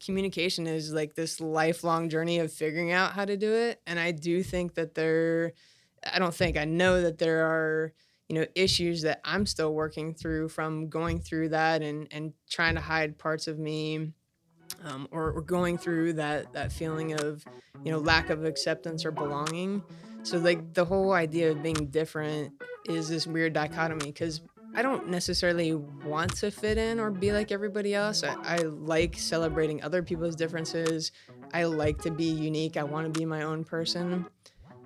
communication is like this lifelong journey of figuring out how to do it. And I do think that I know that there are, issues that I'm still working through from going through that and trying to hide parts of me, or going through that feeling of, lack of acceptance or belonging. So like the whole idea of being different is this weird dichotomy because I don't necessarily want to fit in or be like everybody else. I like celebrating other people's differences. I like to be unique. I want to be my own person.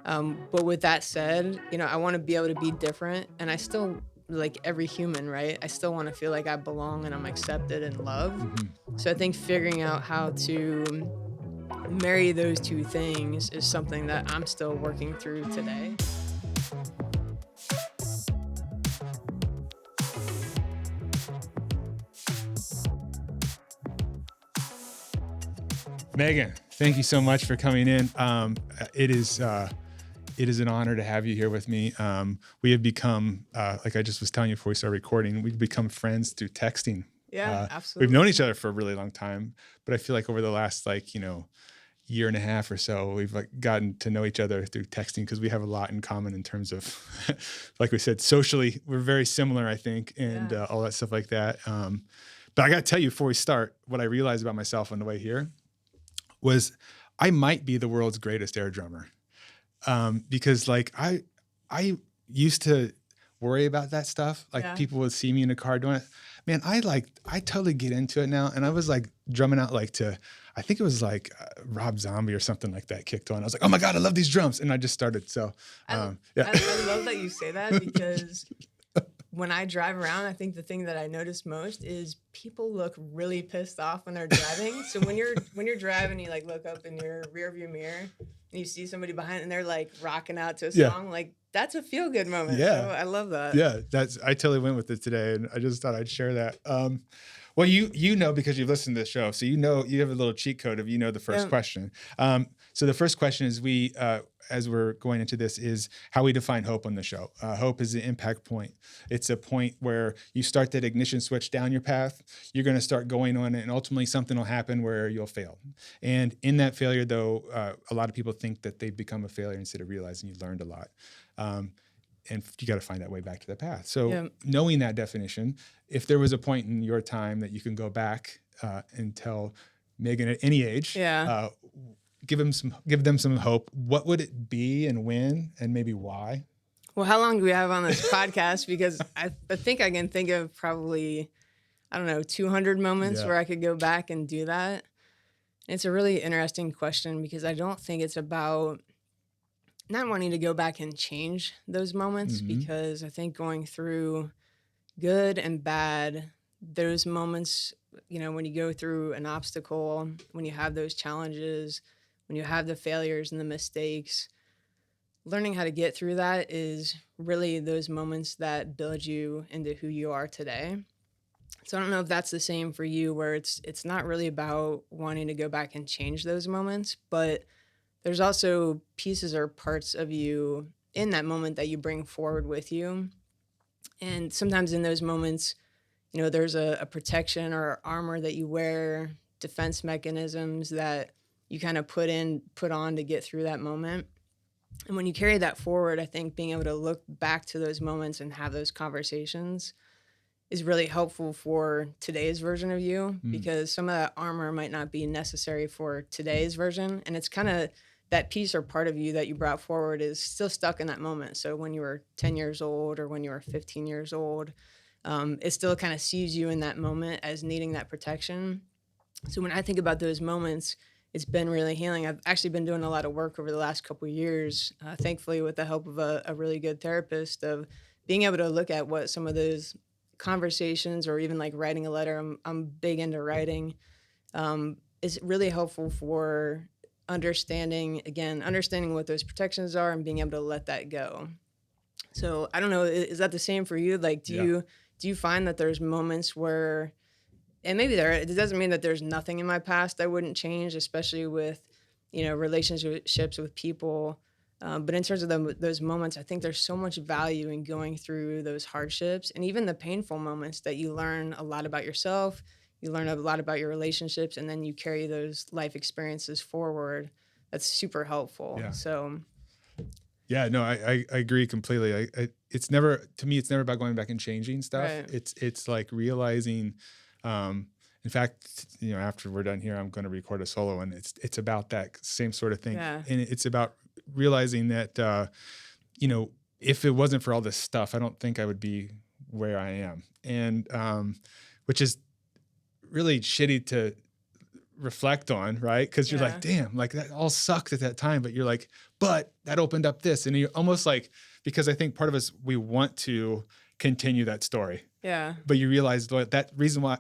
But with that said, I want to be able to be different, and I still, like every human, right? I still want to feel like I belong and I'm accepted and loved. So I think figuring out how to marry those two things is something that I'm still working through today. Megan, thank you so much for coming in. It is an honor to have you here with me. We have become, like I just was telling you before we started recording, we've become friends through texting. Yeah, absolutely. We've known each other for a really long time, but I feel like over the last year and a half or so, we've gotten to know each other through texting because we have a lot in common in terms of, like we said, socially, we're very similar, I think, and all that stuff like that. But I got to tell you before we start, what I realized about myself on the way here was I might be the world's greatest air drummer. Because I used to worry about that stuff. People would see me in a car doing it. Man, I totally get into it now. And I was drumming out I think it was Rob Zombie or something like that kicked on. I was like, oh my God, I love these drums. And I just started. So, I love that you say that because when I drive around, I think the thing that I notice most is people look really pissed off when they're driving. So when you're driving, you look up in your rearview mirror and you see somebody behind and they're rocking out to a song. That's a feel good moment. Yeah. So I love that. Yeah. I totally went with it today. And I just thought I'd share that. Well, you know, because you've listened to the show, so you have a little cheat code of the first question. So the first question is as we're going into this, is how we define hope on the show. Hope is the impact point. It's a point where you start that ignition switch down your path. You're going to start going on it, and ultimately something will happen where you'll fail. And in that failure, though, a lot of people think that they've become a failure instead of realizing you learned a lot. And you got to find that way back to the path. So knowing that definition, if there was a point in your time that you can go back and tell Megan at any age, give them some hope, what would it be and when and maybe why? Well, how long do we have on this podcast? Because I think I can think of probably, 200 moments where I could go back and do that. It's a really interesting question because I don't think it's about not wanting to go back and change those moments, because I think going through good and bad, those moments, when you go through an obstacle, when you have those challenges, when you have the failures and the mistakes, learning how to get through that is really those moments that build you into who you are today. So I don't know if that's the same for you, where it's not really about wanting to go back and change those moments, but there's also pieces or parts of you in that moment that you bring forward with you. And sometimes in those moments, there's a protection or armor that you wear, defense mechanisms that you kind of put on to get through that moment. And when you carry that forward, I think being able to look back to those moments and have those conversations is really helpful for today's version of you, because some of that armor might not be necessary for today's version. And it's kind of that piece or part of you that you brought forward is still stuck in that moment. So when you were 10 years old or when you were 15 years old, it still kind of sees you in that moment as needing that protection. So when I think about those moments, it's been really healing. I've actually been doing a lot of work over the last couple of years, thankfully with the help of a really good therapist, of being able to look at what some of those conversations, or even writing a letter, I'm big into writing, is really helpful for understanding what those protections are and being able to let that go. So I don't know, is that the same for you? Do you find that there's moments where, and maybe it doesn't mean that there's nothing in my past I wouldn't change, especially with, relationships with people. But in terms of those moments, I think there's so much value in going through those hardships and even the painful moments that you learn a lot about yourself. you learn a lot about your relationships, and then you carry those life experiences forward. That's super helpful. Yeah. So yeah, no, I agree completely. It's never, to me, it's never about going back and changing stuff. Right. It's like realizing, in fact, after we're done here, I'm going to record a solo, and it's about that same sort of thing. Yeah. And it's about realizing that, if it wasn't for all this stuff, I don't think I would be where I am. And, which is really shitty to reflect on, right? Because you're like, damn, like that all sucked at that time, but you're like, but that opened up this. And you're almost like, because I think part of us, we want to continue that story. Yeah. But you realize that reason why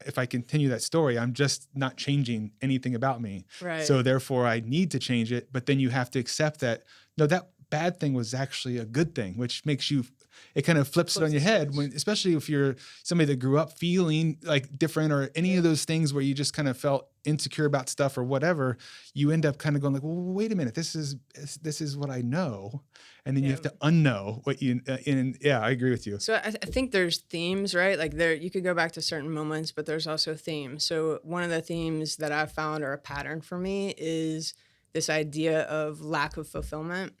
if I continue that story, I'm just not changing anything about me. Right. So therefore I need to change it. But then you have to accept that, no, that bad thing was actually a good thing, which makes you, it kind of flips it on your head, especially if you're somebody that grew up feeling like different, or any of those things where you just kind of felt insecure about stuff or whatever. You end up kind of going like, well, wait a minute, this is what I know. And then you have to unknow what you, I agree with you. So I think there's themes, right? Like you could go back to certain moments, but there's also themes. So one of the themes that I've found, or a pattern for me, is this idea of lack of fulfillment.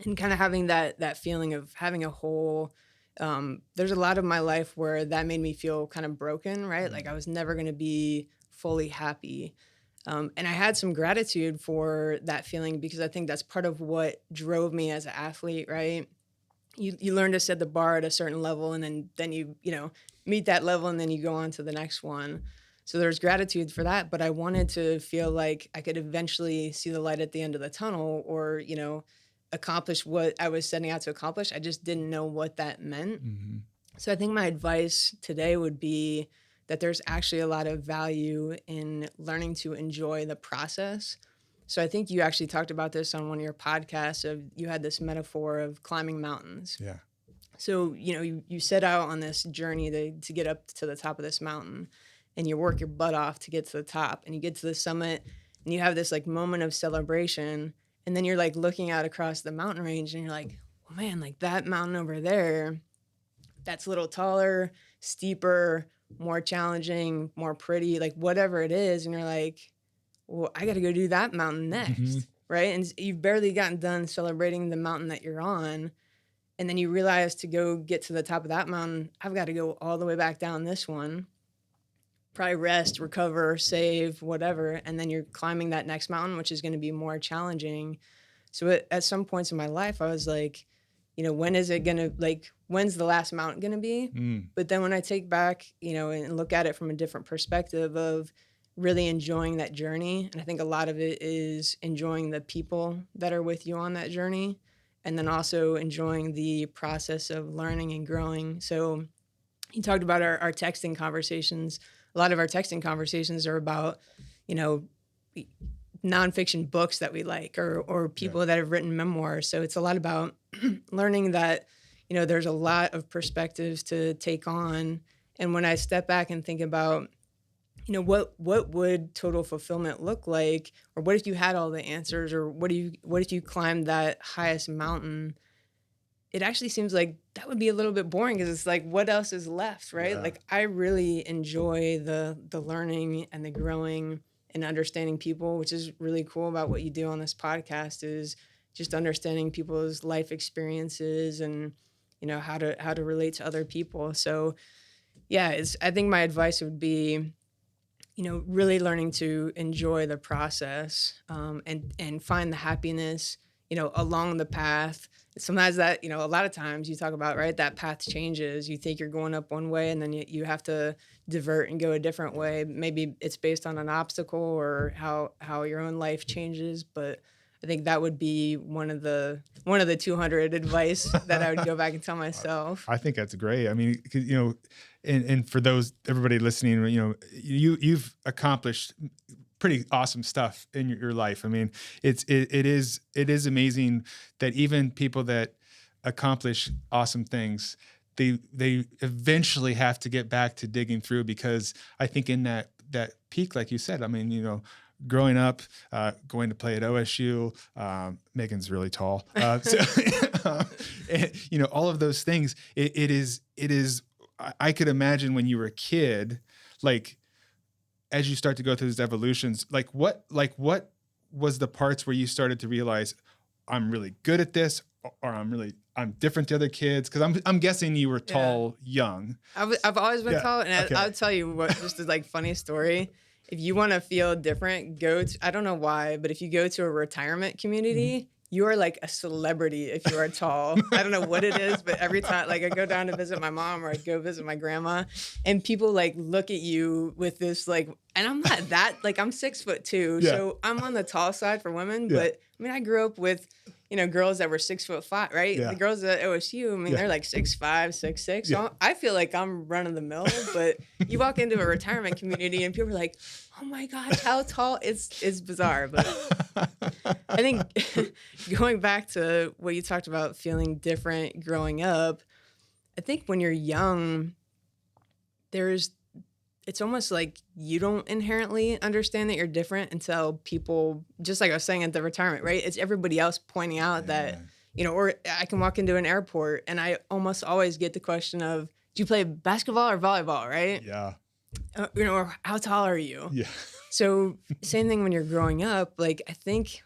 And kind of having that feeling of having a hole. There's a lot of my life where that made me feel kind of broken, right? Mm-hmm. Like I was never going to be fully happy. And I had some gratitude for that feeling, because I think that's part of what drove me as an athlete, right? You learn to set the bar at a certain level, and then you meet that level, and then you go on to the next one. So there's gratitude for that, but I wanted to feel like I could eventually see the light at the end of the tunnel, or, accomplish what I was setting out to accomplish. I just didn't know what that meant. Mm-hmm. So I think my advice today would be that there's actually a lot of value in learning to enjoy the process. So I think you actually talked about this on one of your podcasts, of you had this metaphor of climbing mountains. Yeah. So, you set out on this journey to get up to the top of this mountain, and you work your butt off to get to the top, and you get to the summit, and you have this like moment of celebration. And then you're like looking out across the mountain range, and you're like, oh man, like that mountain over there, that's a little taller, steeper, more challenging, more pretty, like whatever it is. And you're like, well, I got to go do that mountain next. Mm-hmm. Right. And you've barely gotten done celebrating the mountain that you're on. And then you realize, to go get to the top of that mountain, I've got to go all the way back down this one. Probably rest, recover, save, whatever. And then you're climbing that next mountain, which is going to be more challenging. So at some points in my life, I was like, when's the last mountain going to be? Mm. But then when I take back, and look at it from a different perspective of really enjoying that journey. And I think a lot of it is enjoying the people that are with you on that journey. And then also enjoying the process of learning and growing. So you talked about our texting conversations. A lot of our texting conversations are about, nonfiction books that we like, or people that have written memoirs. So it's a lot about learning that, there's a lot of perspectives to take on. And when I step back and think about, what would total fulfillment look like? Or what if you had all the answers? Or what if you climbed that highest mountain? It actually seems like that would be a little bit boring, because it's like, what else is left, right? Yeah. Like I really enjoy the learning and the growing and understanding people, which is really cool about what you do on this podcast, is just understanding people's life experiences and, how to relate to other people. So yeah, I think my advice would be, really learning to enjoy the process, and find the happiness, along the path. Sometimes that, a lot of times you talk about, right, that path changes. You think you're going up one way, and then you have to divert and go a different way. Maybe it's based on an obstacle or how your own life changes. But I think that would be one of the 200 advice that I would go back and tell myself. I think that's great. I mean, and for everybody listening, you've accomplished pretty awesome stuff in your life. I mean, it is amazing that even people that accomplish awesome things, they eventually have to get back to digging through, because I think in that peak, like you said, I mean, growing up, going to play at OSU, Megan's really tall. All of those things, it is, I could imagine when you were a kid, like, as you start to go through these evolutions, what was the parts where you started to realize I'm really good at this, or I'm different to other kids? Cause I'm guessing you were tall, young. I've always been tall. And okay. I'll tell you what, just a like funny story. If you want to feel different, I don't know why, but if you go to a retirement community, you are like a celebrity if you are tall. I don't know what it is, but every time, like I go down to visit my mom or I go visit my grandma, and people like look at you with this like, and I'm not that, like I'm 6'2", so I'm on the tall side for women. But I mean, I grew up with, girls that were 6'5", right? The girls at OSU, I mean, they're like 6'5", 6'6". So I feel like I'm running the mill, but you walk into a retirement community and people are like, oh my gosh, how tall? It's bizarre. But I think going back to what you talked about, feeling different growing up, I think when you're young, it's almost like you don't inherently understand that you're different until people, just like I was saying at the retirement, right? It's everybody else pointing out that, or I can walk into an airport and I almost always get the question of, do you play basketball or volleyball, right? Yeah. Or how tall are you? Yeah. So same thing when you're growing up, like I think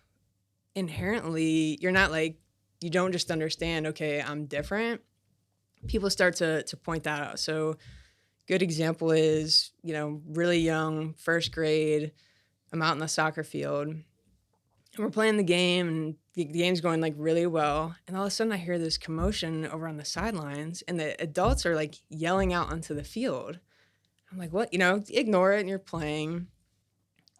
inherently you're not like, you don't just understand, okay, I'm different. People start to point that out. So good example is, really young, first grade, I'm out in the soccer field and we're playing the game and the game's going like really well. And all of a sudden I hear this commotion over on the sidelines and the adults are like yelling out onto the field. I'm like, what? Ignore it and you're playing.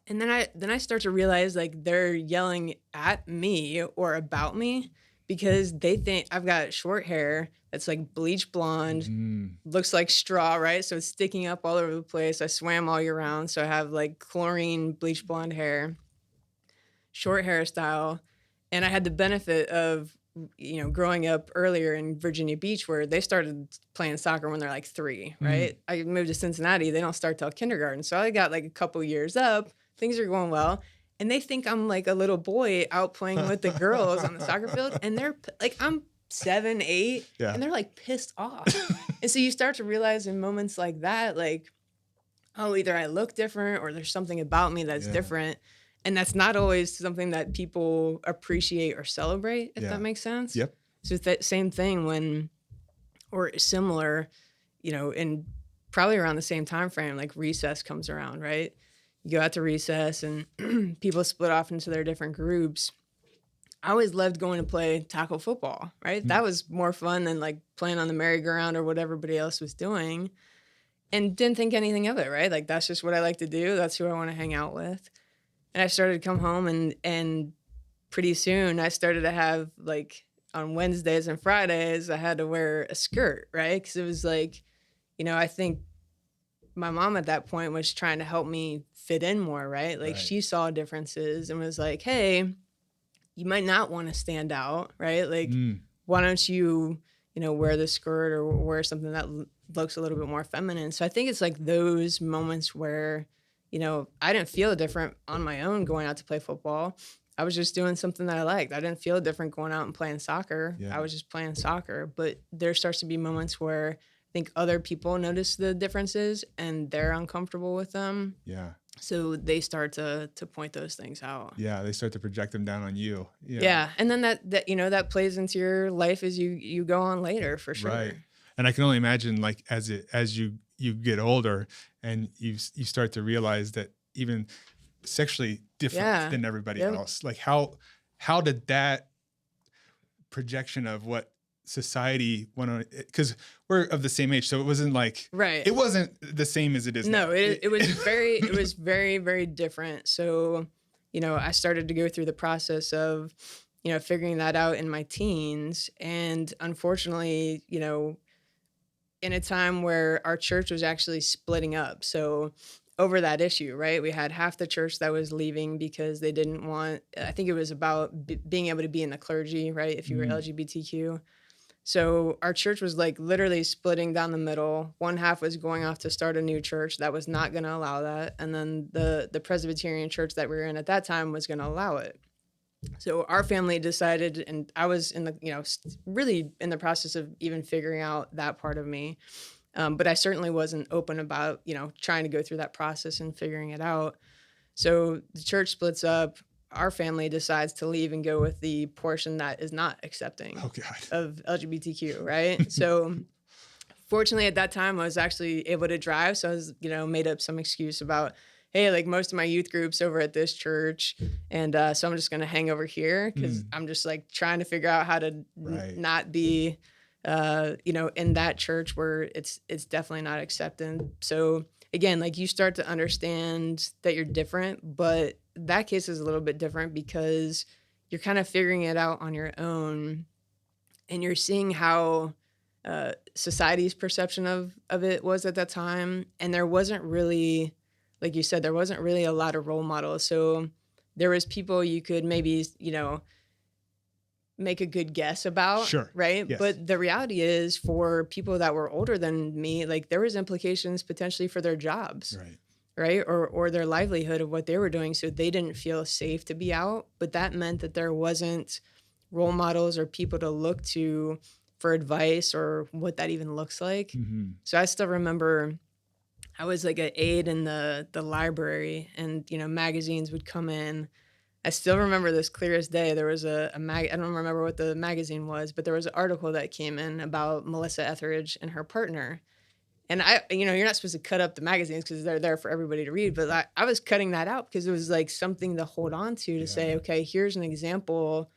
And then I start to realize like they're yelling at me or about me because they think I've got short hair that's like bleach blonde, looks like straw, right? So it's sticking up all over the place. I swam all year round, so I have like chlorine bleach blonde hair, short hairstyle. And I had the benefit of, growing up earlier in Virginia Beach where they started playing soccer when they're like 3, right? I moved to Cincinnati. They don't start till kindergarten. So I got like a couple years up. Things are going well. And they think I'm like a little boy out playing with the girls on the soccer field. And they're like, I'm 7, 8, and they're like pissed off. And so you start to realize in moments like that, like, oh, either I look different or there's something about me that's different. And that's not always something that people appreciate or celebrate, if that makes sense. Yep. So it's that same thing or similar, in probably around the same time frame, like recess comes around, right? You go out to recess and people split off into their different groups. I always loved going to play tackle football, right? That was more fun than like playing on the merry-go-round or what everybody else was doing, and didn't think anything of it, right? Like that's just what I like to do. That's who I want to hang out with. And I started to come home and pretty soon I started to have like on Wednesdays and Fridays, I had to wear a skirt, right? Because it was like, I think my mom at that point was trying to help me fit in more, right? Like she saw differences and was like, hey, you might not want to stand out, right? Like, why don't you, wear the skirt or wear something that looks a little bit more feminine? So I think it's like those moments where, I didn't feel different on my own going out to play football. I was just doing something that I liked. I didn't feel different going out and playing soccer. I was just playing soccer. But there starts to be moments where I think other people notice the differences and they're uncomfortable with them. Yeah. So they start to point those things out. Yeah, they start to project them down on you. Yeah. And then that plays into your life as you go on later, for sure. Right. And I can only imagine like as you get older and you start to realize that even sexually different than everybody else. Like how did that projection of what society went on, because we're of the same age, so it wasn't like it wasn't the same as it is now. It was very, very different. So I started to go through the process of figuring that out in my teens, and unfortunately in a time where our church was actually splitting up, so over that issue, right? We had half the church that was leaving because they didn't want, I think it was about being able to be in the clergy, right? If you were LGBTQ. So our church was like literally splitting down the middle. One half was going off to start a new church that was not going to allow that. And then the Presbyterian church that we were in at that time was going to allow it. So our family decided, and I was in the, really in the process of even figuring out that part of me. But I certainly wasn't open about, trying to go through that process and figuring it out. So the church splits up. Our family decides to leave and go with the portion that is not accepting of LGBTQ, right? So fortunately at that time I was actually able to drive. So I was, made up some excuse about, hey, like most of my youth groups over at this church. And so I'm just going to hang over here because I'm just like trying to figure out how to not be, in that church where it's definitely not accepted. So again, like you start to understand that you're different, but that case is a little bit different because you're kind of figuring it out on your own and you're seeing how society's perception of it was at that time. And there wasn't really, like you said, there wasn't really a lot of role models. So there was people you could maybe, make a good guess about. Sure. Right. Yes. But the reality is for people that were older than me, like there was implications potentially for their jobs. Right. Or their livelihood of what they were doing. So they didn't feel safe to be out. But that meant that there wasn't role models or people to look to for advice or what that even looks like. Mm-hmm. So I still remember I was like an aide in the library and, magazines would come in. I still remember this clear as day. There was I don't remember what the magazine was, but there was an article that came in about Melissa Etheridge and her partner. And you're not supposed to cut up the magazines because they're there for everybody to read. But I was cutting that out because it was like something to hold on to say, okay, here's an example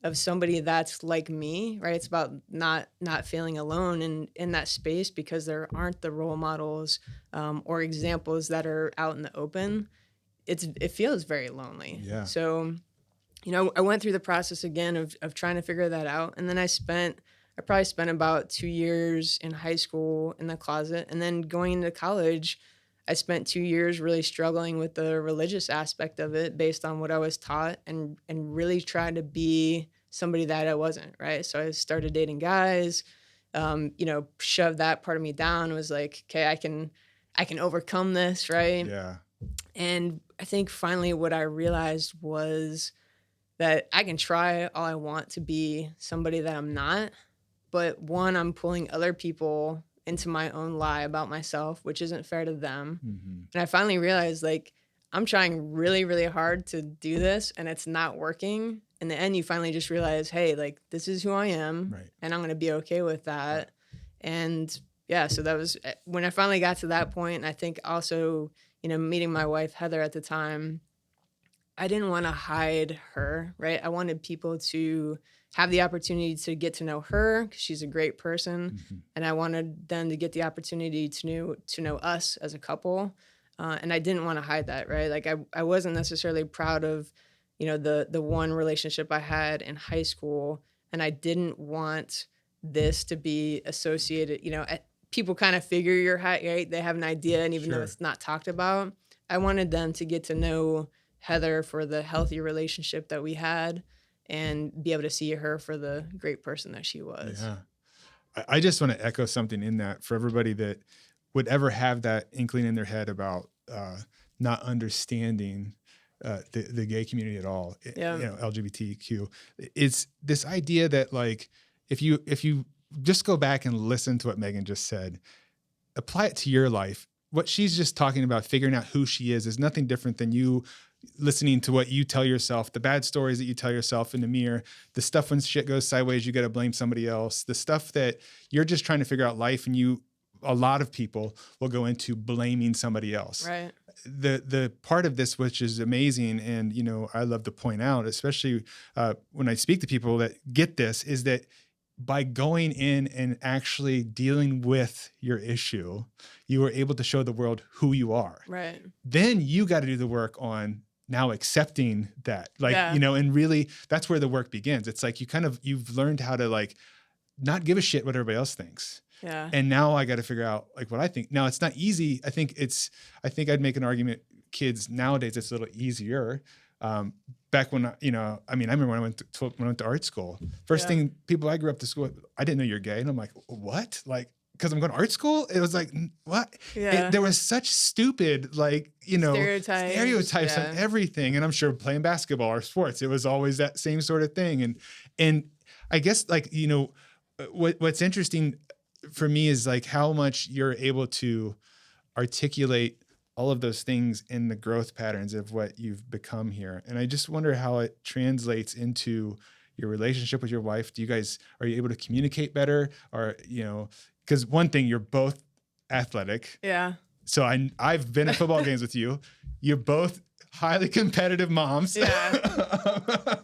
of somebody that's like me, right? It's about not feeling alone in that space because there aren't the role models or examples that are out in the open. It feels very lonely. Yeah. So, I went through the process again of trying to figure that out. And then I probably spent about 2 years in high school in the closet. And then going into college, I spent 2 years really struggling with the religious aspect of it based on what I was taught and really tried to be somebody that I wasn't, right? So I started dating guys, shoved that part of me down, was like, okay, I can overcome this, right? Yeah. And I think finally what I realized was that I can try all I want to be somebody that I'm not, but one, I'm pulling other people into my own lie about myself, which isn't fair to them. Mm-hmm. And I finally realized like I'm trying really, really hard to do this and it's not working. In the end, you finally just realize, hey, like this is who I am and I'm going to be okay with that. Right. And yeah, so that was when I finally got to that point. And I think also, meeting my wife, Heather, at the time, I didn't want to hide her, right? I wanted people to have the opportunity to get to know her because she's a great person. Mm-hmm. And I wanted them to get the opportunity to know us as a couple. And I didn't want to hide that, right? Like I wasn't necessarily proud of, the one relationship I had in high school. And I didn't want this to be associated, people kind of figure you're high, right? They have an idea. And even though it's not talked about, I wanted them to get to know Heather for the healthy relationship that we had and be able to see her for the great person that she was. Yeah. I just want to echo something in that for everybody that would ever have that inkling in their head about not understanding the gay community at all, LGBTQ. It's this idea that like, if you just go back and listen to what Megan just said, apply it to your life. What she's just talking about, figuring out who she is nothing different than you listening to what you tell yourself, the bad stories that you tell yourself in the mirror, the stuff when shit goes sideways, you got to blame somebody else, the stuff that you're just trying to figure out life. And a lot of people will go into blaming somebody else. Right. The part of this, which is amazing. And, I love to point out, especially when I speak to people that get this, is that by going in and actually dealing with your issue, you are able to show the world who you are. Right. Then you got to do the work on now accepting that, and really that's where the work begins. It's like you've learned how to like not give a shit what everybody else thinks. Yeah. And now I got to figure out like what I think. Now it's not easy. I think I'd make an argument. Kids nowadays, it's a little easier. Back when, I remember when I went to art school, first thing people I grew up to school, I didn't know you're gay. And I'm like, what? Like, cause I'm going to art school. It was like, what? Yeah. There was such stupid, like, stereotypes on everything. And I'm sure playing basketball or sports, it was always that same sort of thing. And I guess like, what's interesting, for me is like how much you're able to articulate all of those things in the growth patterns of what you've become here. And I just wonder how it translates into your relationship with your wife. Are you able to communicate better? Or, because one thing, you're both athletic. Yeah. So I've been at football games with you. You're both highly competitive moms. Yeah.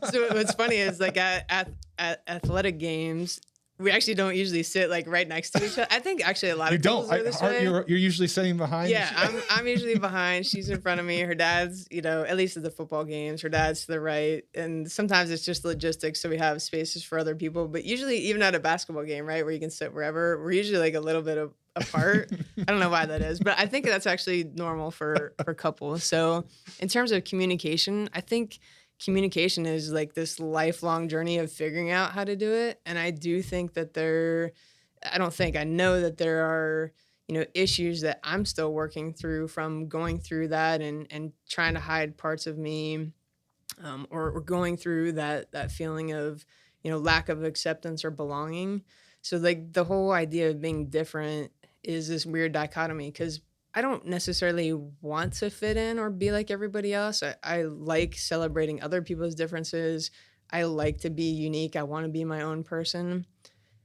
So what's funny is like at athletic games, we actually don't usually sit like right next to each other. I think actually a lot of people are this way. You're usually sitting behind. Yeah, I'm usually behind. She's in front of me. Her dad's, at least at the football games, her dad's to the right. And sometimes it's just logistics, so we have spaces for other people. But usually, even at a basketball game, right, where you can sit wherever, we're usually like a little bit apart. I don't know why that is, but I think that's actually normal for couples. So in terms of communication, I think communication is like this lifelong journey of figuring out how to do it. And I do think that I know that there are, issues that I'm still working through from going through that and trying to hide parts of me, or going through that feeling of, lack of acceptance or belonging. So like the whole idea of being different is this weird dichotomy, because I don't necessarily want to fit in or be like everybody else. I like celebrating other people's differences. I like to be unique. I want to be my own person.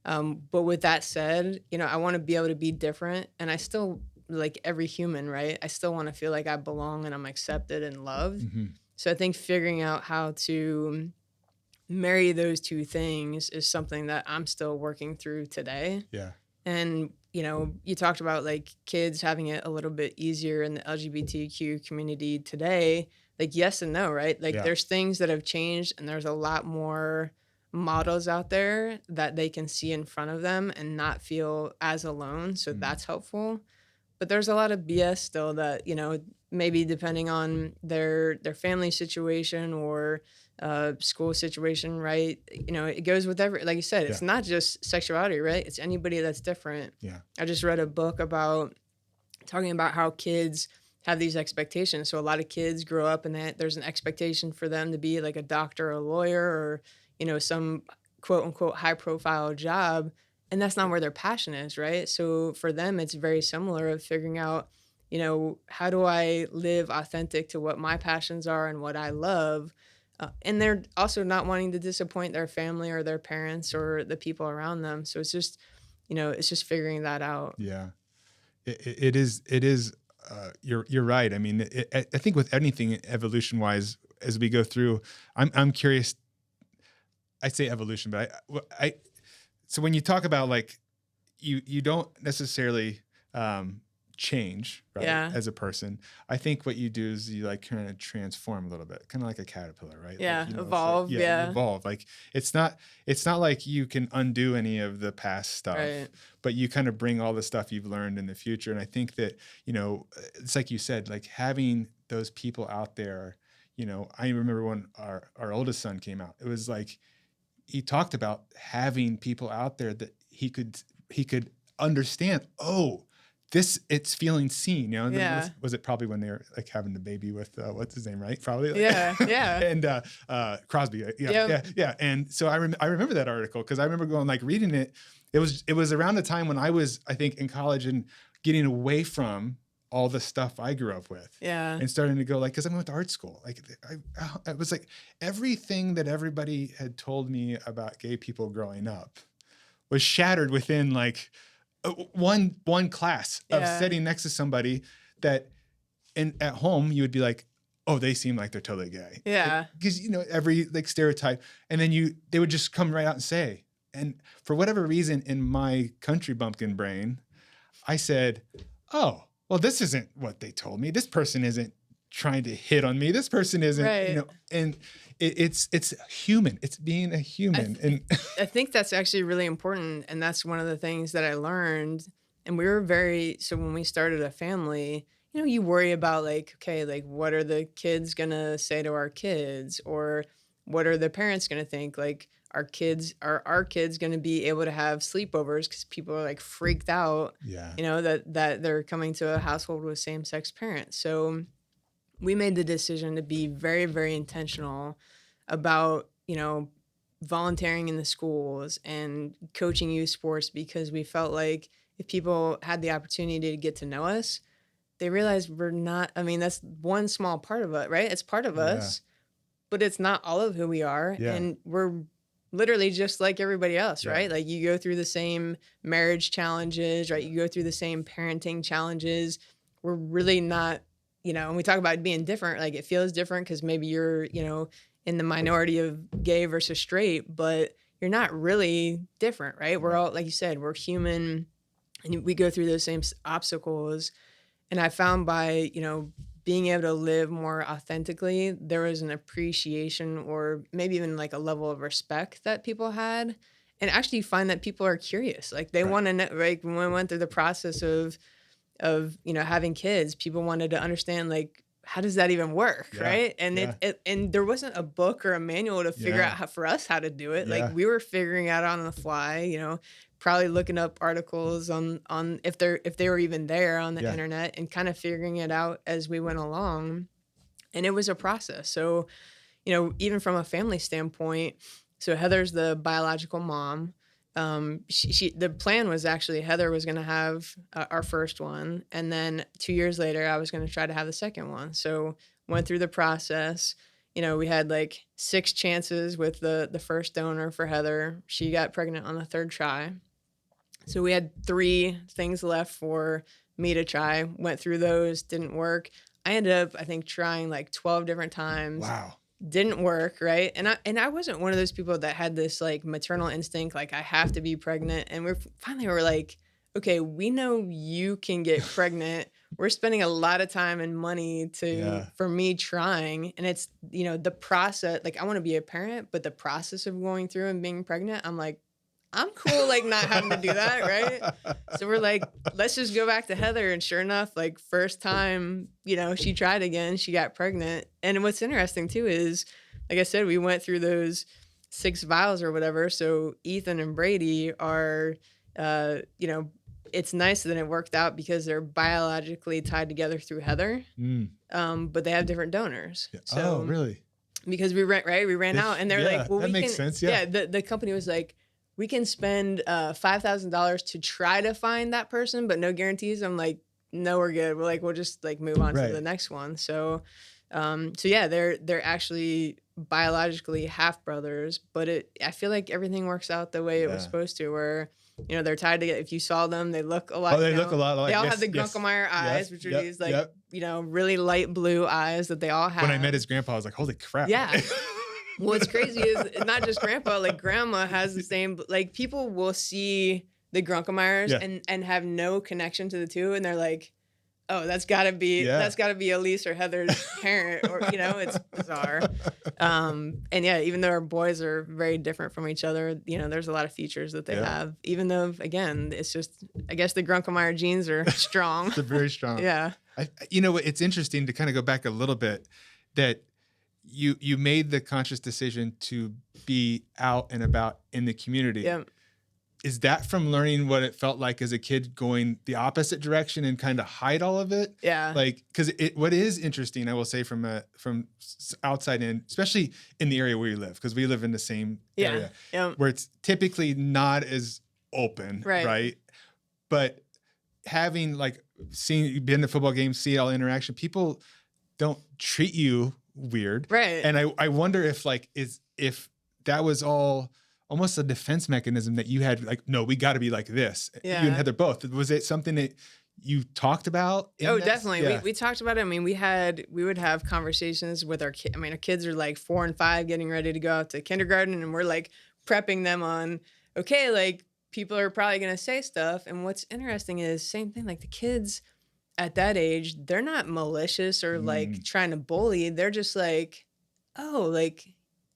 But with that said, I want to be able to be different. And I still, like every human, right? I still want to feel like I belong and I'm accepted and loved. Mm-hmm. So I think figuring out how to marry those two things is something that I'm still working through today. Yeah. And you talked about like kids having it a little bit easier in the LGBTQ community today. Like yes and no, right? Like there's things that have changed and there's a lot more models out there that they can see in front of them and not feel as alone. So that's helpful. But there's a lot of BS still that, maybe depending on their family situation or school situation, right? It goes with like you said, it's not just sexuality, right? It's anybody that's different. Yeah. I just read a book talking about how kids have these expectations. So a lot of kids grow up and there's an expectation for them to be like a doctor or a lawyer or, some quote unquote high profile job. And that's not where their passion is, right? So for them, it's very similar of figuring out, how do I live authentic to what my passions are and what I love? And they're also not wanting to disappoint their family or their parents or the people around them. So it's just, it's just figuring that out. Yeah, it is. You're right. I mean, I think with anything evolution wise, as we go through, I'm curious. I say evolution, but so when you talk about like, you don't necessarily, change, right? Yeah. As a person, I think what you do is you like kind of transform a little bit, kind of like a caterpillar, right? Yeah. Like, Evolve. Like, evolve. Like it's not like you can undo any of the past stuff, right, but you kind of bring all the stuff you've learned in the future. And I think that, it's like you said, like having those people out there, I remember when our oldest son came out, it was like, he talked about having people out there that he could understand. Oh, it's feeling seen, Yeah. Was it probably when they were like having the baby with what's his name, right? Probably. Like, yeah. And Crosby. Yeah. And so I remember that article because I remember going like reading it. It was around the time when I was, I think, in college and getting away from all the stuff I grew up with. Yeah. And starting to go like, because I went to art school. Like I was like, everything that everybody had told me about gay people growing up was shattered within like one class of sitting next to somebody that at home you would be like, oh, they seem like they're totally gay. Yeah. Because, every like stereotype. And then they would just come right out and say, and for whatever reason in my country bumpkin brain, I said, oh, well, this isn't what they told me. This person isn't trying to hit on me. This person isn't, right. And it's human. It's being a human. I think that's actually really important. And that's one of the things that I learned. And we were so when we started a family, you worry about like, okay, like what are the kids going to say to our kids? Or what are the parents going to think? Like, are our kids going to be able to have sleepovers because people are like freaked out, that they're coming to a household with same-sex parents. So we made the decision to be very, very intentional about, volunteering in the schools and coaching youth sports because we felt like if people had the opportunity to get to know us, they realized we're not, I mean, that's one small part of it, right? It's part of us, but it's not all of who we are. Yeah. And we're literally just like everybody else, Yeah. right? Like you go through the same marriage challenges, right? You go through the same parenting challenges. We're really not, when we talk about being different, like it feels different because maybe you're, in the minority of gay versus straight, but you're not really different, right? We're all, like you said, we're human and we go through those same obstacles. And I found by, being able to live more authentically, there was an appreciation or maybe even like a level of respect that people had. And actually find that people are curious. Like they want to know, like when we went through the process of, having kids, people wanted to understand like, how does that even work? Right. And and there wasn't a book or a manual to figure out for us how to do it. Like we were figuring out on the fly, probably looking up articles on if they were even there on the internet and kind of figuring it out as we went along. And it was a process. So, even from a family standpoint, so Heather's the biological mom. The plan was actually Heather was going to have our first one. And then 2 years later, I was going to try to have the second one. So went through the process. We had like 6 chances with the first donor for Heather. She got pregnant on the 3rd try. So we had 3 things left for me to try. Went through those, didn't work. I ended up, I think, trying like 12 different times. Wow. Didn't work, right? And I wasn't one of those people that had this like maternal instinct, like I have to be pregnant. And we're like, okay, we know you can get pregnant. We're spending a lot of time and money for me trying. And it's, the process, like I want to be a parent, but the process of going through and being pregnant, I'm like, I'm cool, like not having to do that, right? So we're like, let's just go back to Heather. And sure enough, like first time, she tried again, she got pregnant. And what's interesting too is, like I said, we went through those 6 vials or whatever. So Ethan and Brady are, it's nice that it worked out because they're biologically tied together through Heather, but they have different donors. Yeah. So, oh, really? Because we ran out, and they're like, well, that makes sense. Yeah. The company was like, we can spend $5,000 to try to find that person, but no guarantees. I'm like, no, we're good. We're like, we'll just like move on to the next one. So, they're actually biologically half brothers, but I feel like everything works out the way it was supposed to. Where they're tied together. If you saw them, they look a lot. Oh, they look a lot like. They all have the Grunkemeyer eyes, which are these like really light blue eyes that they all have. When I met his grandpa, I was like, holy crap. Yeah. What's crazy is not just grandpa, like grandma has the same, like people will see the Grunkemeyers and have no connection to the two. And they're like, oh, that's gotta be Elise or Heather's parent, or, it's bizarre. And even though our boys are very different from each other, there's a lot of features that they have, even though, again, it's just, I guess the Grunkemeyer genes are strong. They're very strong. Yeah. It's interesting to kind of go back a little bit that you made the conscious decision to be out and about in the community. Yeah. Is that from learning what it felt like as a kid going the opposite direction and kind of hide all of it? Yeah. Like, because what is interesting, I will say from outside in, especially in the area where you live, because we live in the same area, where it's typically not as open, right? But having been to football games, see all interaction, people don't treat you weird, right? And I wonder if if that was all almost a defense mechanism that you had, like, no, we got to be like this. Yeah. You and Heather both. Was it something that you talked about? Oh, definitely. Yeah. We talked about it. I mean, we would have conversations with our kids. I mean, our kids are like 4 and 5 getting ready to go out to kindergarten, and we're like prepping them on, okay, like people are probably going to say stuff. And what's interesting is same thing, like the kids at that age, they're not malicious or like trying to bully. They're just like, oh, like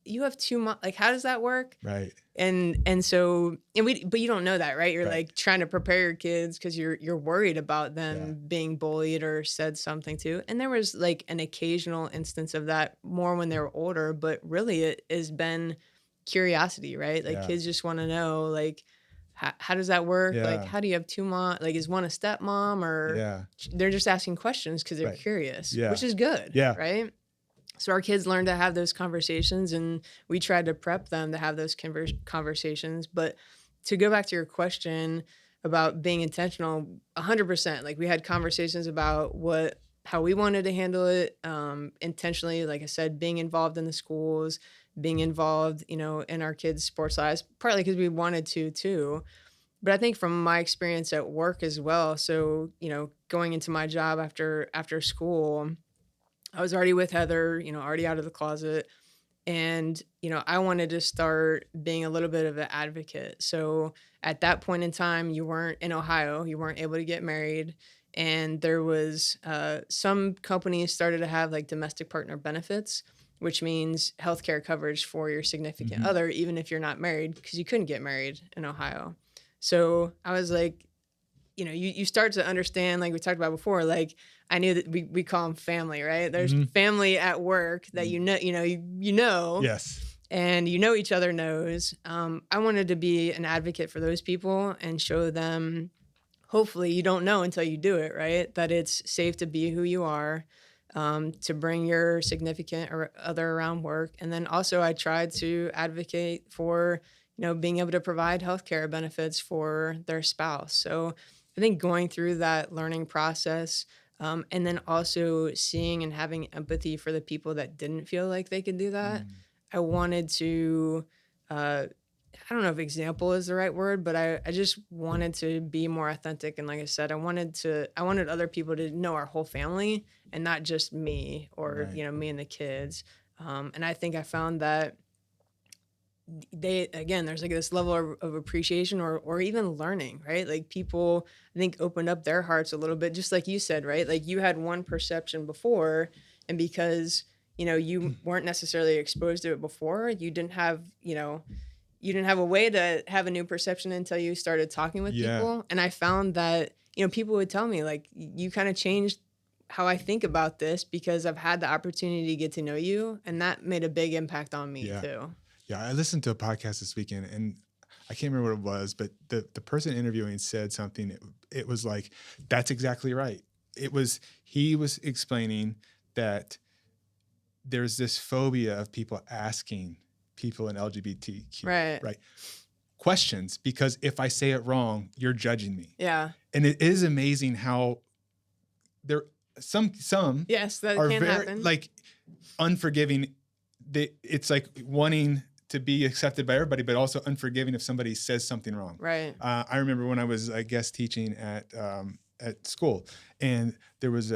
you have too much, like, how does that work? Right. And so, but you don't know that, right? You're like trying to prepare your kids because you're worried about them being bullied or said something to. And there was like an occasional instance of that more when they were older, but really it has been curiosity, right? Like kids just want to know, like, how does that work? Yeah. Like, how do you have 2 moms? Like, is one a stepmom, or they're just asking questions because they're curious, which is good. Yeah. Right. So our kids learned to have those conversations, and we tried to prep them to have those conversations. But to go back to your question about being intentional, 100%, like we had conversations about how we wanted to handle it, intentionally, like I said, being involved in the schools, being involved, in our kids' sports lives, partly because we wanted to too. But I think from my experience at work as well, so, going into my job after school, I was already with Heather, already out of the closet. And, I wanted to start being a little bit of an advocate. So at that point in time, you weren't in Ohio, you weren't able to get married. And there was some companies started to have like domestic partner benefits, which means healthcare coverage for your significant other, even if you're not married, because you couldn't get married in Ohio. So I was like, you start to understand, like we talked about before, like I knew that we call them family, right? There's family at work that you know, Yes. and each other knows. I wanted to be an advocate for those people and show them, hopefully you don't know until you do it, right? That it's safe to be who you are, to bring your significant or other around work. And then also I tried to advocate for, being able to provide healthcare benefits for their spouse. So I think going through that learning process, and then also seeing and having empathy for the people that didn't feel like they could do that. I wanted to, I don't know if example is the right word, but I just wanted to be more authentic. And like I said, I wanted other people to know our whole family and not just me or, Right. Me and the kids. And I think I found that there's like this level of appreciation or even learning, right? Like people, I think, opened up their hearts a little bit, just like you said, right? Like you had one perception before, and because, you weren't necessarily exposed to it before, you didn't have a way to have a new perception until you started talking with people. And I found that, people would tell me like, you kind of changed how I think about this because I've had the opportunity to get to know you. And that made a big impact on me too. Yeah, I listened to a podcast this weekend, and I can't remember what it was, but the person interviewing said something. It was like, that's exactly right. He was explaining that there's this phobia of people asking people in LGBTQ, right? Questions, because if I say it wrong, you're judging me. Yeah. And it is amazing how there some yes, that are can very happen. like unforgiving. It's like wanting to be accepted by everybody, but also unforgiving if somebody says something wrong. Right. I remember when I was guest teaching at school, and there was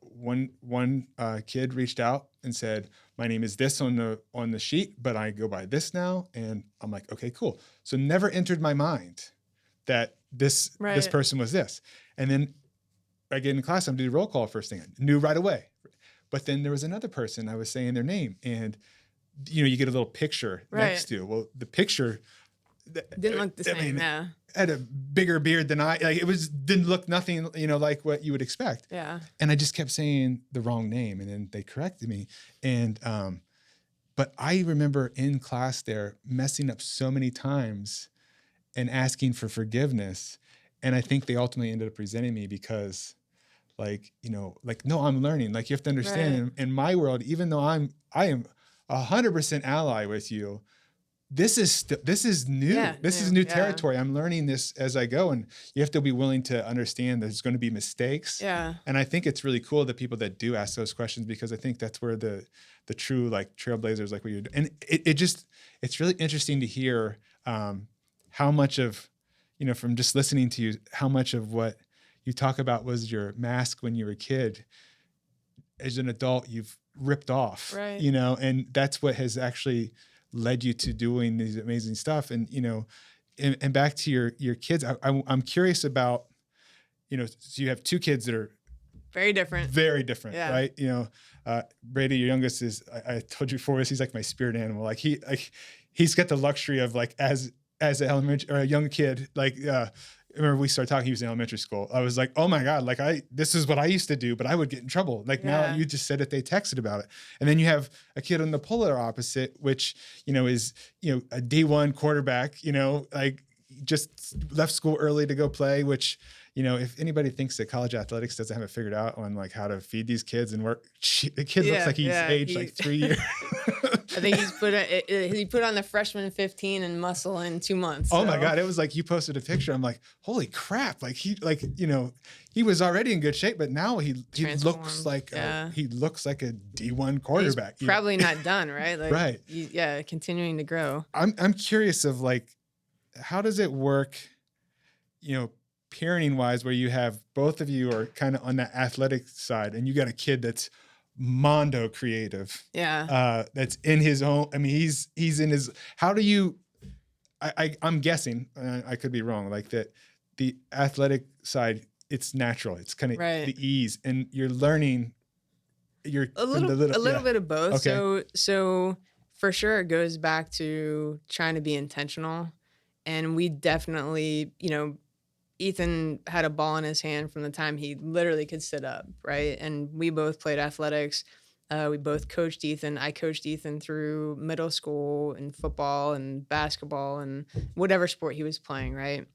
one kid reached out and said, "My name is this on the sheet, but I go by this now." And I'm like, "Okay, cool." So never entered my mind that this person was this. And then I get in class, I'm doing roll call first thing. I knew right away. But then there was another person, I was saying their name, and you get a little picture next to. Well, the picture didn't look the same. Yeah, had a bigger beard than I. Like didn't look nothing, like what you would expect. Yeah. And I just kept saying the wrong name, and then they corrected me. And but I remember in class there messing up so many times and asking for forgiveness. And I think they ultimately ended up resenting me because, no, I'm learning. Like, you have to understand, in my world, even though I am 100% ally with you, this is new. Yeah, this is new territory. I'm learning this as I go, and you have to be willing to understand there's going to be mistakes. Yeah. And I think it's really cool that people that do ask those questions, because I think that's where the true trailblazers, like what you're doing. And it's really interesting to hear how much of, from just listening to you, how much of what you talk about was your mask when you were a kid. As an adult, you've ripped off, and that's what has actually led you to doing these amazing stuff. And, and back to your kids, I'm curious about, so you have two kids that are very different, right? Brady, your youngest, is, I told you before, he's like my spirit animal. Like he's got the luxury of, like, as an elementary or a young kid, I remember we started talking, he was in elementary school. I was like, oh my God, this is what I used to do, but I would get in trouble. Now you just said that they texted about it. And then you have a kid on the polar opposite, which, is, a D1 quarterback, just left school early to go play, which, if anybody thinks that college athletics doesn't have it figured out on like how to feed these kids and work, the kid looks like he's aged like 3 years. I think he put on the freshman 15 and muscle in 2 months. Oh my God. It was like, you posted a picture. I'm like, holy crap. Like he was already in good shape, but now he looks like a D1 quarterback. He's probably not done, right? Like, right. Continuing to grow. I'm curious of like, how does it work, parenting wise, where you have both of you are kind of on that athletic side and you got a kid that's mondo creative. Yeah. That's in his own, I mean, he's in his, how do you, I'm guessing, I could be wrong, like that the athletic side, it's natural. It's kind of the ease, and you're learning. You're a little bit of both. Okay. So for sure, it goes back to trying to be intentional, and we definitely, Ethan had a ball in his hand from the time he literally could sit up, right? And we both played athletics. We both coached Ethan. I coached Ethan through middle school and football and basketball and whatever sport he was playing, right?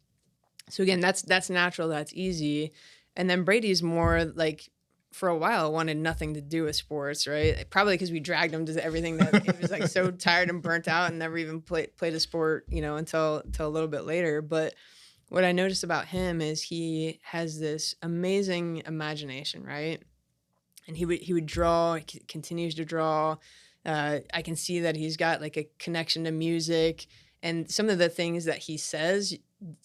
So again, that's natural, that's easy. And then Brady's more like, for a while, wanted nothing to do with sports, right? Probably because we dragged him to everything that he was like so tired and burnt out and never even played a sport, until a little bit later. But what I noticed about him is he has this amazing imagination, right? And he would draw, he continues to draw. I can see that he's got like a connection to music, and some of the things that he says,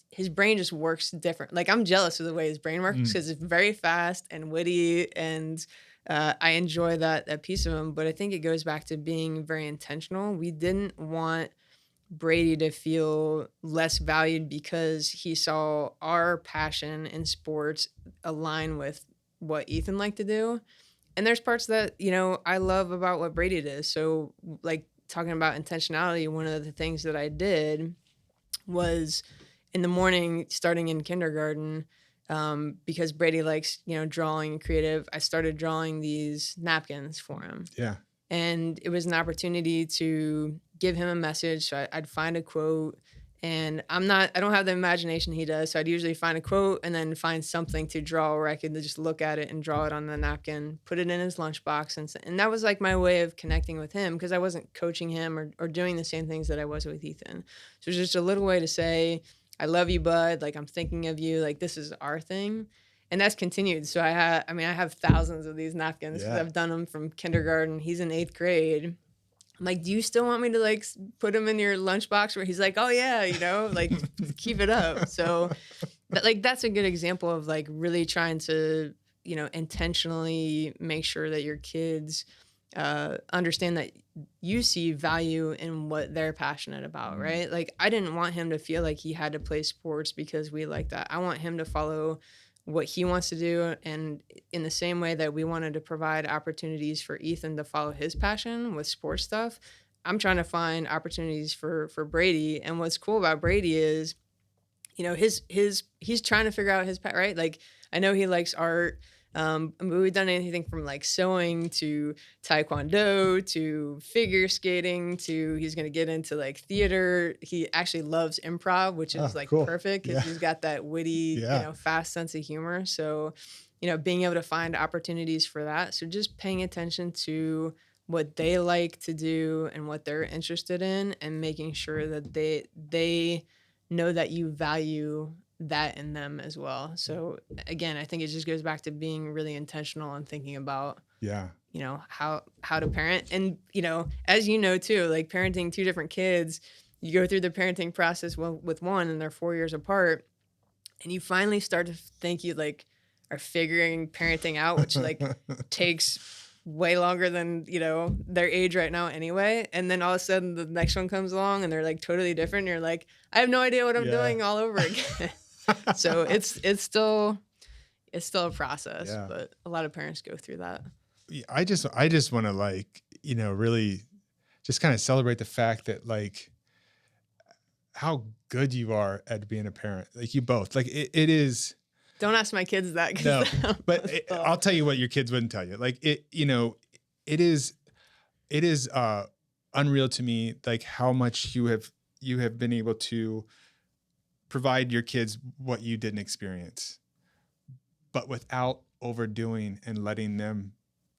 his brain just works different. Like, I'm jealous of the way his brain works because it's very fast and witty, and I enjoy that piece of him. But I think it goes back to being very intentional. We didn't want Brady to feel less valued because he saw our passion in sports align with what Ethan liked to do. And there's parts that, I love about what Brady did. So like talking about intentionality, one of the things that I did was in the morning, starting in kindergarten, because Brady likes, drawing and creative, I started drawing these napkins for him. Yeah. And it was an opportunity to give him a message. So I'd find a quote, and I don't have the imagination he does. So I'd usually find a quote and then find something to draw where I could just look at it and draw it on the napkin, put it in his lunchbox. And that was like my way of connecting with him, because I wasn't coaching him or doing the same things that I was with Ethan. So it was just a little way to say, I love you, bud. Like, I'm thinking of you. Like, this is our thing. And that's continued. So I have thousands of these napkins because I've done them from kindergarten. He's in 8th grade. I'm like, do you still want me to like put him in your lunchbox? Where he's like, oh yeah, like keep it up. So that's a good example of like really trying to, intentionally make sure that your kids understand that you see value in what they're passionate about, right? Like, I didn't want him to feel like he had to play sports because we like that. I want him to follow what he wants to do, and in the same way that we wanted to provide opportunities for Ethan to follow his passion with sports stuff, I'm trying to find opportunities for Brady. And what's cool about Brady is, he's trying to figure out his path, right? Like, I know he likes art. We've done anything from like sewing to taekwondo to figure skating to he's going to get into like theater. He actually loves improv, which is cool. Perfect because he's got that witty, fast sense of humor. So, being able to find opportunities for that. So just paying attention to what they like to do and what they're interested in, and making sure that they know that you value that in them as well. So again, I think it just goes back to being really intentional and thinking about, how to parent. And, as you know, too, like parenting 2 different kids, you go through the parenting process with one and they're 4 years apart, and you finally start to think you like are figuring parenting out, which like takes way longer than, their age right now anyway. And then all of a sudden the next one comes along and they're like totally different. And you're like, I have no idea what I'm doing all over again. So it's still a process, but a lot of parents go through that. I just want to like, really just kind of celebrate the fact that like how good you are at being a parent. Like you both, like it is. Don't ask my kids that. No, but I'll tell you what your kids wouldn't tell you. Like it is unreal to me, like how much you have been able to provide your kids what you didn't experience, but without overdoing and letting them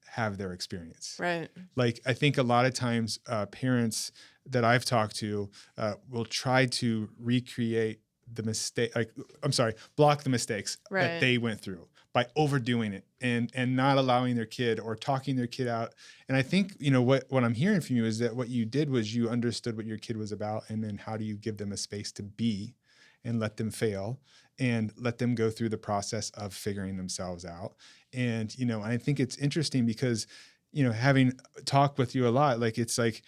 have their experience. Right. Like, I think a lot of times parents that I've talked to will try to recreate the mistake, block the mistakes that they went through by overdoing it and not allowing their kid or talking their kid out. And I think, what I'm hearing from you is that what you did was you understood what your kid was about, and then how do you give them a space to be and let them fail and let them go through the process of figuring themselves out. And, I think it's interesting because, having talked with you a lot, like, it's like,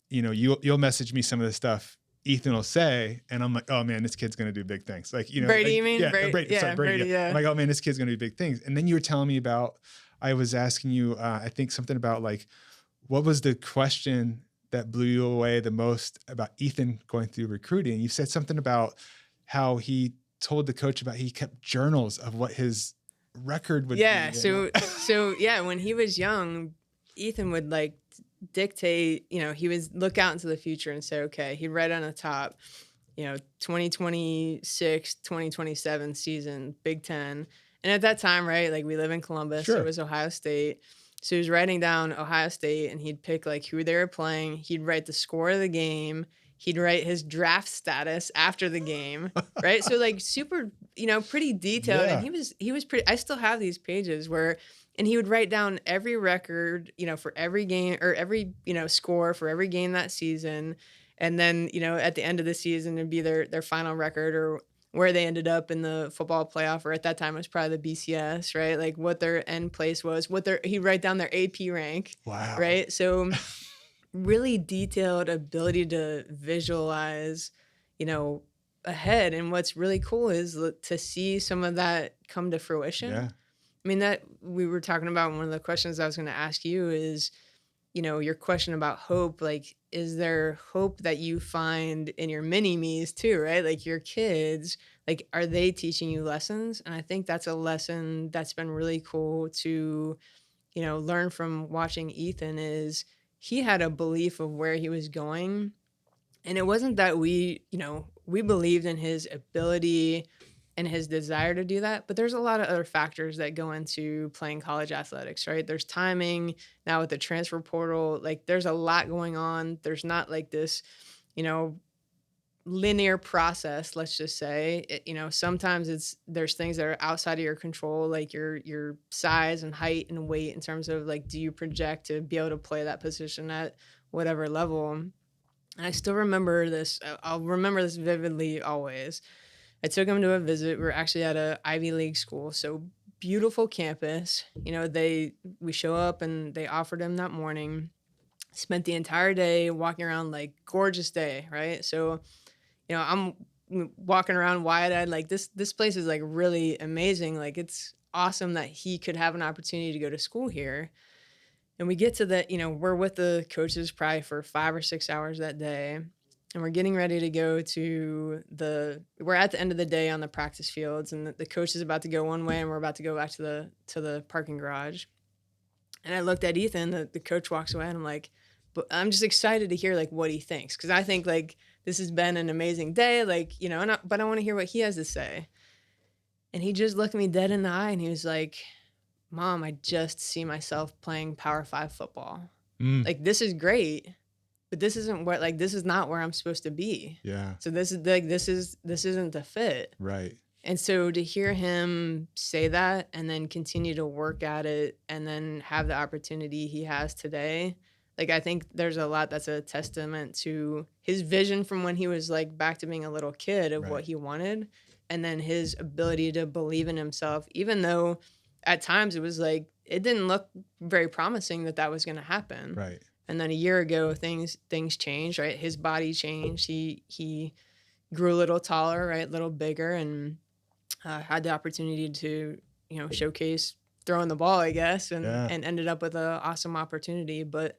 you'll message me some of the stuff Ethan will say, and I'm like, oh man, this kid's going to do big things. Like, Brady, you mean? Yeah, Brady, yeah. I'm like, oh man, this kid's going to do big things. And then you were telling me about, I was asking you, I think something about like, what was the question that blew you away the most about Ethan going through recruiting? You said something about how he told the coach about, he kept journals of what his record would be. So when he was young, Ethan would like dictate, he would look out into the future and say, okay, he'd write on the top, 2026, 2027 season, Big Ten. And at that time, right, like we live in Columbus, so it was Ohio State. So he was writing down Ohio State, and he'd pick like who they were playing. He'd write the score of the game. He'd write his draft status after the game, right? So like super, pretty detailed. Yeah. And he was pretty, I still have these pages where, and he would write down every record, for every game, or every, score for every game that season. And then, at the end of the season, it'd be their final record, or where they ended up in the football playoff, or at that time it was probably the BCS, right? Like what their end place was, he'd write down their AP rank. Wow. Right. So really detailed ability to visualize, ahead. And what's really cool is to see some of that come to fruition. Yeah. I mean, that we were talking about, one of the questions I was going to ask you is, your question about hope. Like, is there hope that you find in your mini-me's too, right? Like your kids, like, are they teaching you lessons? And I think that's a lesson that's been really cool to, learn from watching Ethan, is he had a belief of where he was going. And it wasn't that we believed in his ability and his desire to do that, but there's a lot of other factors that go into playing college athletics, right? There's timing. Now with the transfer portal, like there's a lot going on. There's not like this, linear process, let's just say. Sometimes there's things that are outside of your control, like your size and height and weight, in terms of like, do you project to be able to play that position at whatever level? And I still remember this. I'll remember this vividly always. I took him to a visit. We were actually at a Ivy League school, so beautiful campus. We show up and they offered him that morning. Spent the entire day walking around, like gorgeous day, right? So, I'm walking around wide-eyed, like this place is like really amazing. Like it's awesome that he could have an opportunity to go to school here. And we get to we're with the coaches probably for 5 or 6 hours that day. And we're getting ready to go we're at the end of the day on the practice fields, and the coach is about to go one way and we're about to go back to the parking garage. And I looked at Ethan, the coach walks away, and I'm like, but I'm just excited to hear like what he thinks. Cause I think like this has been an amazing day, like, but I want to hear what he has to say. And he just looked me dead in the eye and he was like, Mom, I just see myself playing Power 5 football. Like, this is great, but this is not where I'm supposed to be. Yeah. So this isn't the fit. Right. And so to hear him say that and then continue to work at it and then have the opportunity he has today, like, I think there's a lot that's a testament to his vision from when he was like back to being a little kid of what he wanted. And then his ability to believe in himself, even though at times it was like, it didn't look very promising that was going to happen. Right. And then a year ago, things changed, right? His body changed. He grew a little taller, right? A little bigger, and had the opportunity to, showcase throwing the ball, I guess, and ended up with an awesome opportunity. But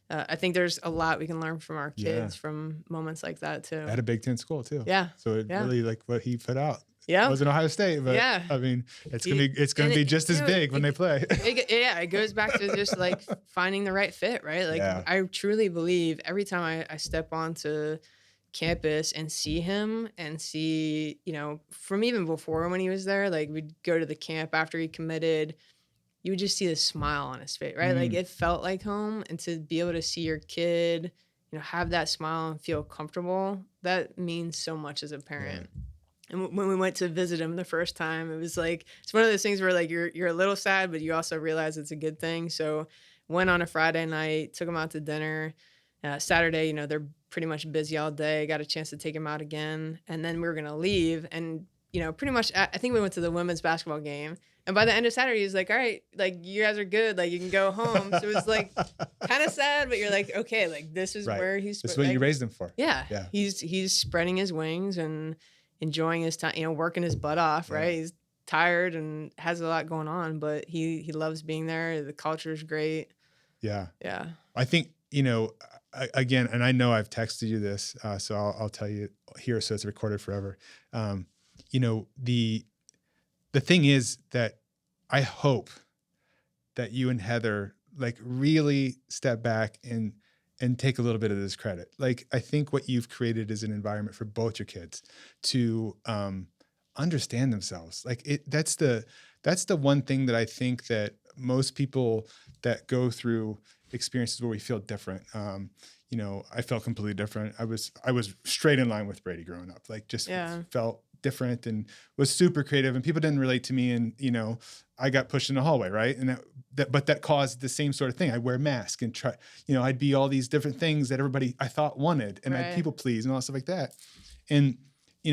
I think there's a lot we can learn from our kids from moments like that too. At a Big Ten school too. Yeah. So it really, like what he put out. Yeah. It wasn't Ohio State, but I mean, it's gonna be just as big when they play. It goes back to just like finding the right fit, right? Like I truly believe every time I step onto campus and see him and see, from even before when he was there, like we'd go to the camp after he committed, you would just see the smile on his face, right? Like it felt like home. And to be able to see your kid, have that smile and feel comfortable, that means so much as a parent. Yeah. And when we went to visit him the first time, it was like, it's one of those things where like you're a little sad, but you also realize it's a good thing. So went on a Friday night, took him out to dinner. Saturday, they're pretty much busy all day. Got a chance to take him out again. And then we were going to leave. And, pretty much, I think we went to the women's basketball game. And by the end of Saturday, he was like, all right, like you guys are good. Like you can go home. So it was like kind of sad, but you're like, okay, like this is where he's. This is what you raised him for. Yeah. He's spreading his wings and enjoying his time, working his butt off, right? He's tired and has a lot going on, but he loves being there. The culture is great. Yeah. I think, again, and I know I've texted you this, so I'll tell you here so it's recorded forever. The thing is that I hope that you and Heather like really step back and take a little bit of this credit. Like, I think what you've created is an environment for both your kids to understand themselves. Like that's the one thing that I think that most people that go through experiences where we feel different. I felt completely different. I was straight in line with Brady growing up, like just felt different and was super creative, and people didn't relate to me. And, I got pushed in the hallway. Right. And that caused the same sort of thing. I'd wear a mask and try, I'd be all these different things that everybody I thought wanted, and I'd people please and all stuff like that. And,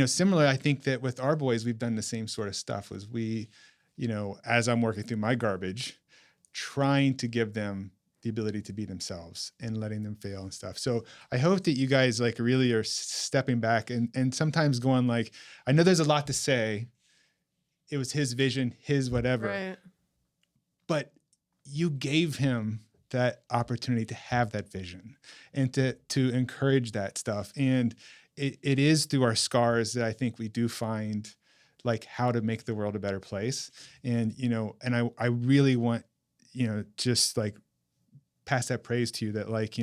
similar, I think that with our boys, we've done the same sort of stuff. Was we, as I'm working through my garbage, trying to give them the ability to be themselves and letting them fail and stuff. So I hope that you guys like really are stepping back and sometimes going like, I know there's a lot to say. It was his vision, his whatever, right. But you gave him that opportunity to have that vision and to encourage that stuff. And it is through our scars that I think we do find like how to make the world a better place. And, and I really want, just like pass that praise to you that like,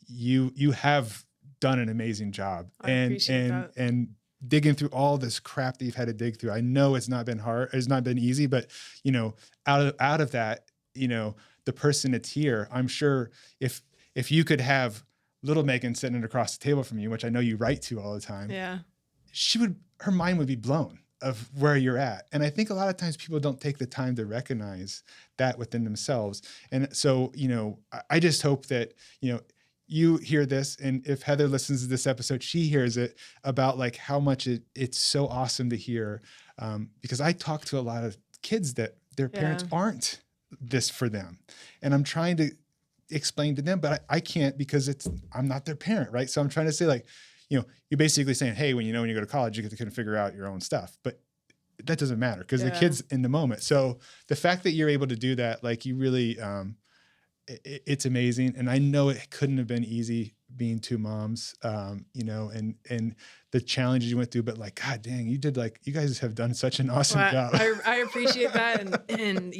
you have done an amazing job. And digging through all this crap that you've had to dig through. I know it's not been hard. It's not been easy, but out of that, the person that's here, I'm sure if you could have little Megan sitting across the table from you, which I know you write to all the time. Yeah. Her mind would be blown of where you're at. And I think a lot of times people don't take the time to recognize that within themselves. And so, I just hope that, you hear this, and if Heather listens to this episode, she hears it about like how much it's so awesome to hear. Because I talk to a lot of kids that their parents aren't this for them. And I'm trying to explain to them, but I can't because I'm not their parent, right? So I'm trying to say like, you're basically saying, hey, when you go to college, you get to kind of figure out your own stuff. But that doesn't matter because the kid's in the moment. So the fact that you're able to do that, like you really, it's amazing. And I know it couldn't have been easy being two moms, and the challenges you went through, but like, God dang, you guys have done such an awesome job. I appreciate that. And,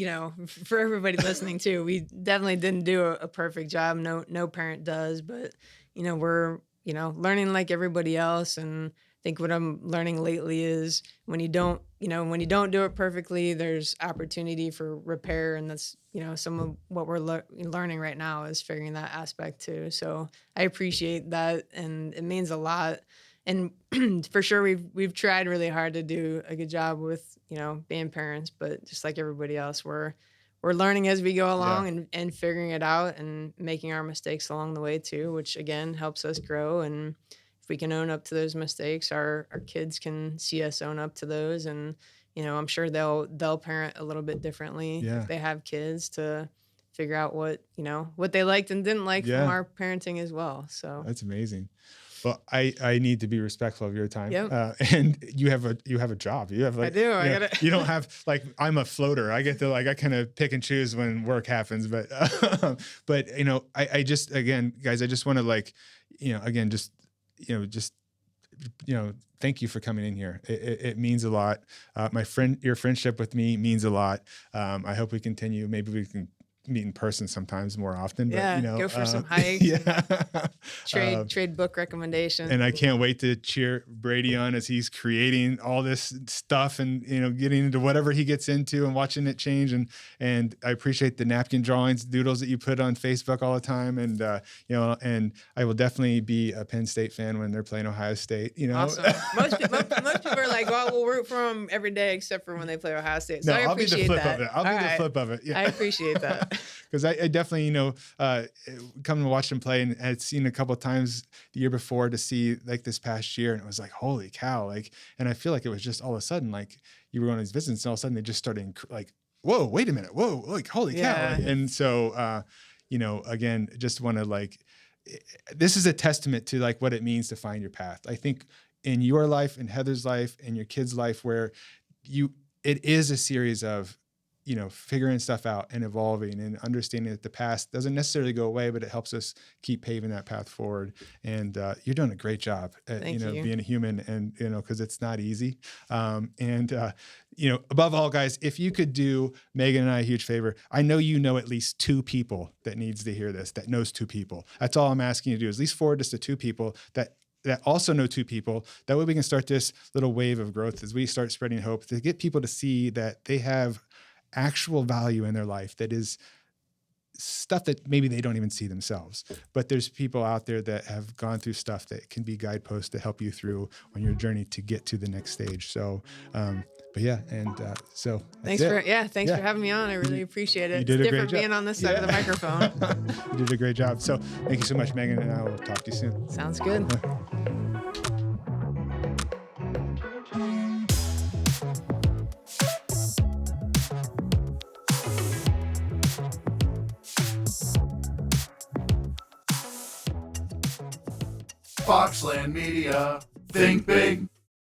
for everybody listening too, we definitely didn't do a perfect job. No parent does, but, we're, learning like everybody else. And I think what I'm learning lately is when you don't do it perfectly, there's opportunity for repair. And that's, some of what we're learning right now is figuring that aspect too. So I appreciate that. And it means a lot. And for sure, we've tried really hard to do a good job with, being parents, but just like everybody else, we're learning as we go along and figuring it out and making our mistakes along the way too, which again helps us grow. And if we can own up to those mistakes, our kids can see us own up to those. And, I'm sure they'll parent a little bit differently if they have kids to figure out what they liked and didn't like from our parenting as well. So that's amazing. Well, I need to be respectful of your time. Yep. And you have a job. You have like, I do. You don't have like, I'm a floater. I get to like, I kind of pick and choose when work happens, but I just, again, guys, I just want to like, again, thank you for coming in here. It means a lot. Your friendship with me means a lot. I hope we continue. Maybe we can meet in person sometimes more often. Yeah, but, you know, go for some hikes. Yeah. Trade book recommendations. And I can't wait to cheer Brady on as he's creating all this stuff and, you know, getting into whatever he gets into and watching it change. And I appreciate the napkin drawings, doodles that you put on Facebook all the time. And, you know, and I will definitely be a Penn State fan when they're playing Ohio State, you know. Awesome. Most people are like, well, we'll root for them every day except for when they play Ohio State. So No, I I'll be the appreciate flip that. of it. I'll be the flip of it. Yeah. I appreciate that. Because I definitely, you know, come to watch them play, and had seen a couple of times the year before to see like this past year, and it was like, holy cow! Like, and I feel like it was just all of a sudden, like you were on these visits, and all of a sudden they just started like, whoa, wait a minute, whoa, like holy cow! And so, you know, again, just want to like, this is a testament to like what it means to find your path. I think in your life, in Heather's life, in your kids' life, where it is a series of, you know, figuring stuff out and evolving and understanding that the past doesn't necessarily go away, but it helps us keep paving that path forward. And you're doing a great job at, you know, being a human, and, you know, cause it's not easy. You know, above all, guys, if you could do Megan and I a huge favor, I know, you know, at least 2 people that needs to hear this, that knows 2 people. That's all I'm asking you to do, is at least forward this to 2 people that also know 2 people. That way we can start this little wave of growth as we start spreading hope, to get people to see that they have actual value in their life, that is stuff that maybe they don't even see themselves, but there's people out there that have gone through stuff that can be guideposts to help you through on your journey to get to the next stage. So, but yeah. And, so thanks for having me on. I really appreciate it. You did it's a great different job. being on this side of the microphone. You did a great job. So thank you so much, Megan, and I will talk to you soon. Sounds good. Foxland Media. Think big.